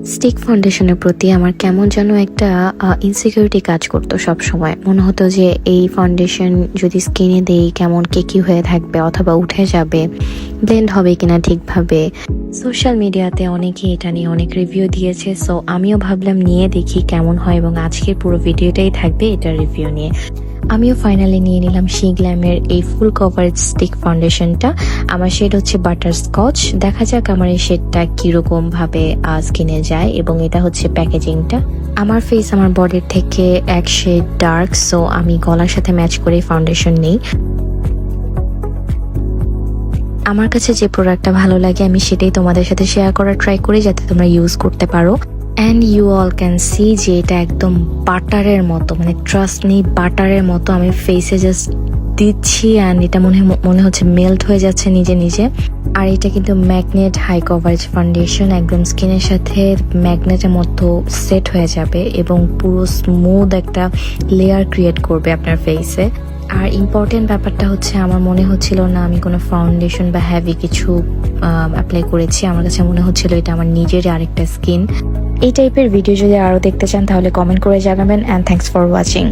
Stick ফাউন্ডেশনের প্রতি আমার কেমন যেন একটা ইনসিকিউরিটি কাজ করতো সব সময়। মনে হতো যে এই ফাউন্ডেশন যদি স্কিনে দেই কেমন কেকি হয়ে থাকবে অথবা উঠে যাবে, ব্লেন্ড হবে কিনা ঠিকভাবে। সোশ্যাল মিডিয়াতে অনেকে এটা নিয়ে অনেক রিভিউ দিয়েছে, সো আমিও ভাবলাম নিয়ে দেখি কেমন হয়, এবং আজকের পুরো ভিডিওটাই থাকবে এটা রিভিউ নিয়ে। আমিও ফাইনালি নিয়ে নিলাম শি গ্ল্যামের এই ফুল কভারেজ স্টিক ফাউন্ডেশনটা। আমার শেড হচ্ছে বাটার স্কচ। দেখা যাক আমার এই শেডটা কিরকম ভাবে স্কিনে যায়, এবং এটা হচ্ছে প্যাকেজিংটা। আমার ফেস আমার বডির থেকে এক শেড ডার্ক, সো আমি গলার সাথে ম্যাচ করে ফাউন্ডেশন নেই। আমার কাছে যে প্রোডাক্টটা ভালো লাগে আমি সেটাই তোমাদের সাথে শেয়ার করার ট্রাই করি, যাতে তোমরা ইউজ করতে পারো। And you all can see যে এটা একদম বাটারের মতো, মানে ট্রাস্ট মি বাটারের মতো আমি ফেসে জাস্ট দিচ্ছি, অ্যান্ড এটা মনে হচ্ছে মেল্ট হয়ে যাচ্ছে নিজে নিজে। আর এটা কিন্তু ম্যাগনেট হাই কভারেজ ফাউন্ডেশন, একদম স্কিনের সাথে ম্যাগনেটের মতো সেট হয়ে যাবে এবং পুরো স্মুথ একটা লেয়ার ক্রিয়েট করবে আপনার ফেসে। আর ইম্পর্টেন্ট ব্যাপারটা হচ্ছে আমার মনে হচ্ছিল না আমি কোনো ফাউন্ডেশন বা হ্যাভি কিছু অ্যাপ্লাই করেছি। আমার কাছে মনে হচ্ছিল এটা আমার নিজেরই আরেকটা স্কিন। এই টাইপের ভিডিও যদি আরও দেখতে চান তাহলে কমেন্ট করে জানাবেন। And thanks for watching.